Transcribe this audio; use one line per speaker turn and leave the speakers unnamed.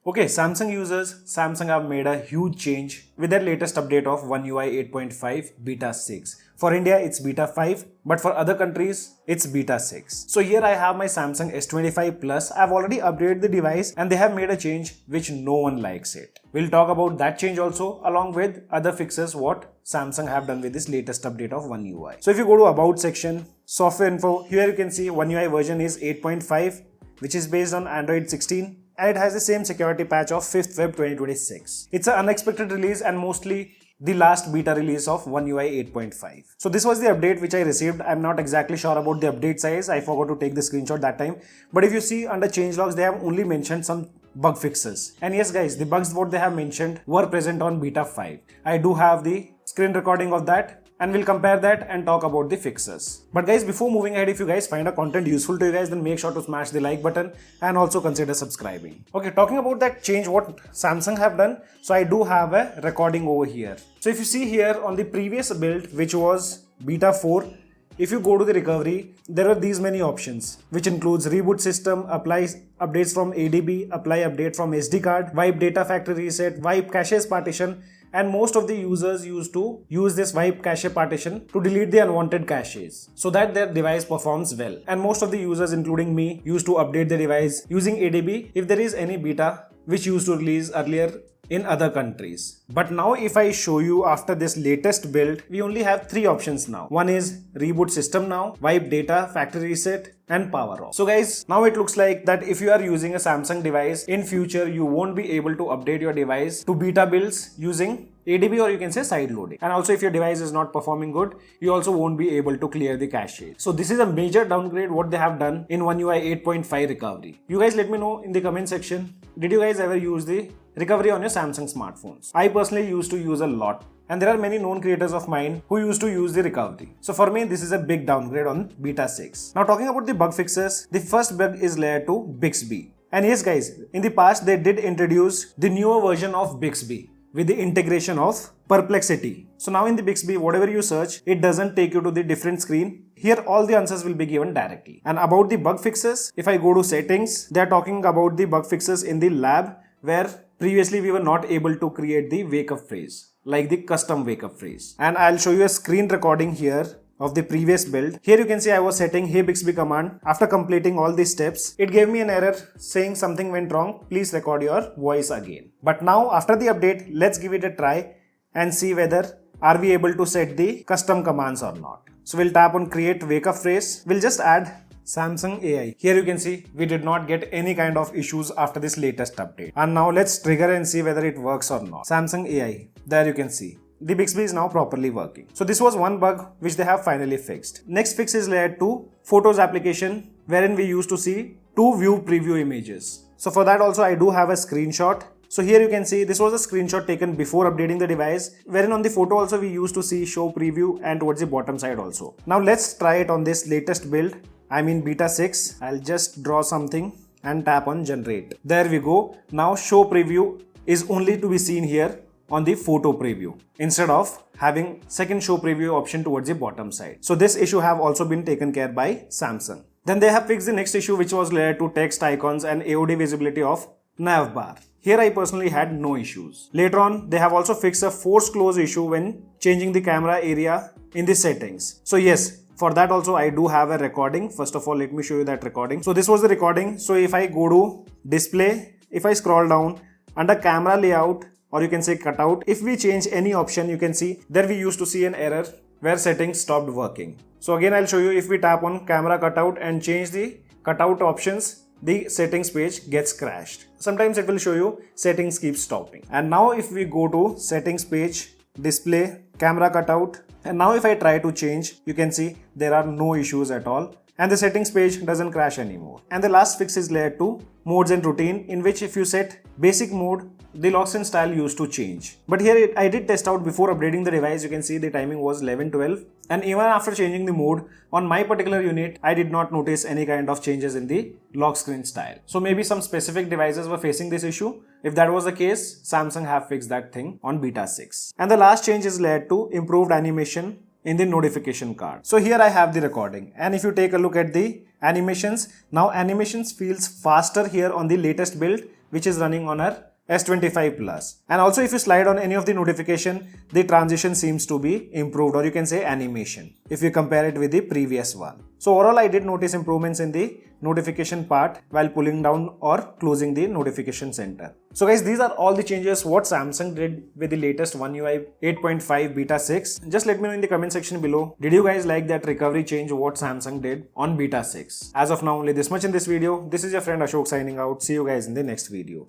Okay, Samsung users, Samsung have made a huge change with their latest update of One UI 8.5 Beta 6. For India, it's Beta 5, but for other countries, it's Beta 6. So here I have my Samsung S25 Plus. I've already updated the device and they have made a change which no one likes it. We'll talk about that change also along with other fixes what Samsung have done with this latest update of One UI. So if you go to About section, Software Info, here you can see One UI version is 8.5, which is based on Android 16. And it has the same security patch of 5th Feb 2026. It's an unexpected release and mostly the last beta release of One UI 8.5. So this was the update which I received. I'm not exactly sure about the update size. I forgot to take the screenshot that time. But if you see under changelogs, they have only mentioned some bug fixes. And yes guys, the bugs what they have mentioned were present on beta 5. I do have the screen recording of that. And we'll compare that and talk about the fixes. But guys, before moving ahead, if you guys find a content useful to you guys, then make sure to smash the like button and also consider subscribing. Okay, talking about that change, what Samsung have done. So I do have a recording over here. So if you see here on the previous build, which was beta 4, if you go to the recovery, there are these many options, which includes reboot system, apply updates from ADB, apply update from SD card, wipe data factory reset, wipe caches partition. And most of the users used to use this wipe cache partition to delete the unwanted caches so that their device performs well. And most of the users, including me, used to update the device using ADB if there is any beta which used to release earlier in other countries. But now if I show you after this latest build, we only have 3 options now. One is reboot system now, wipe data, factory reset, and power off. So guys, now it looks like that if you are using a Samsung device, in future you won't be able to update your device to beta builds using ADB or you can say side loading. And also if your device is not performing good, you also won't be able to clear the cache. So this is a major downgrade what they have done in One UI 8.5 recovery. You guys let me know in the comment section, did you guys ever use the recovery on your Samsung smartphones? I personally used to use a lot. And there are many known creators of mine who used to use the recovery. So for me, this is a big downgrade on beta 6. Now talking about the bug fixes, the first bug is layer 2 Bixby. And yes guys, in the past they did introduce the newer version of Bixby with the integration of Perplexity. So now in the Bixby, whatever you search, it doesn't take you to the different screen. Here all the answers will be given directly. And about the bug fixes, if I go to settings, they are talking about the bug fixes in the lab where previously we were not able to create the wake up phrase, like the custom wake up phrase. And I'll show you a screen recording here of the previous build. Here you can see I was setting Hey Bixby command. After completing all these steps, it gave me an error saying something went wrong. Please record your voice again. But now after the update, let's give it a try and see whether are we able to set the custom commands or not. So we'll tap on create wake up phrase. We'll just add Samsung AI. Here you can see we did not get any kind of issues after this latest update. And now let's trigger and see whether it works or not. Samsung AI. There you can see. The Bixby is now properly working. So this was one bug which they have finally fixed. Next fix is layer 2 Photos application, wherein we used to see 2 view preview images. So for that also I do have a screenshot. So here you can see this was a screenshot taken before updating the device, wherein on the photo also we used to see show preview and towards the bottom side also. Now let's try it on this latest build. I mean beta 6. I'll just draw something and tap on generate. There we go. Now show preview is only to be seen here on the photo preview instead of having second show preview option towards the bottom side. So this issue have also been taken care by Samsung. Then they have fixed the next issue which was layer 2 text icons and AOD visibility of nav bar. Here I personally had no issues. Later on they have also fixed a force close issue when changing the camera area in the settings. So yes, for that also I do have a recording. First of all, let me show you that recording. So this was the recording. So if I go to display, if I scroll down under camera layout, or you can say cutout, if we change any option, you can see there we used to see an error where settings stopped working. So again I'll show you, if we tap on camera cutout and change the cutout options, the settings page gets crashed. Sometimes it will show you settings keep stopping. And now if we go to settings page, display, camera cutout, and now if I try to change, you can see there are no issues at all. And the settings page doesn't crash anymore. And the last fix is layer 2 modes and routine, in which if you set basic mode, the lock screen style used to change. But here I did test out before updating the device. You can see the timing was 11:12, and even after changing the mode on my particular unit, I did not notice any kind of changes in the lock screen style. So maybe some specific devices were facing this issue. If that was the case, Samsung have fixed that thing on beta 6. And the last change is layer 2 improved animation in the notification card. So here I have the recording, and if you take a look at the animations, now animations feels faster here on the latest build which is running on our S25 Plus. And also if you slide on any of the notification, the transition seems to be improved, or you can say animation, if you compare it with the previous one. So overall, I did notice improvements in the notification part while pulling down or closing the notification center. So guys, these are all the changes what Samsung did with the latest One UI 8.5 Beta 6. Just let me know in the comment section below. Did you guys like that recovery change what Samsung did on Beta 6? As of now, only this much in this video. This is your friend Ashok signing out. See you guys in the next video.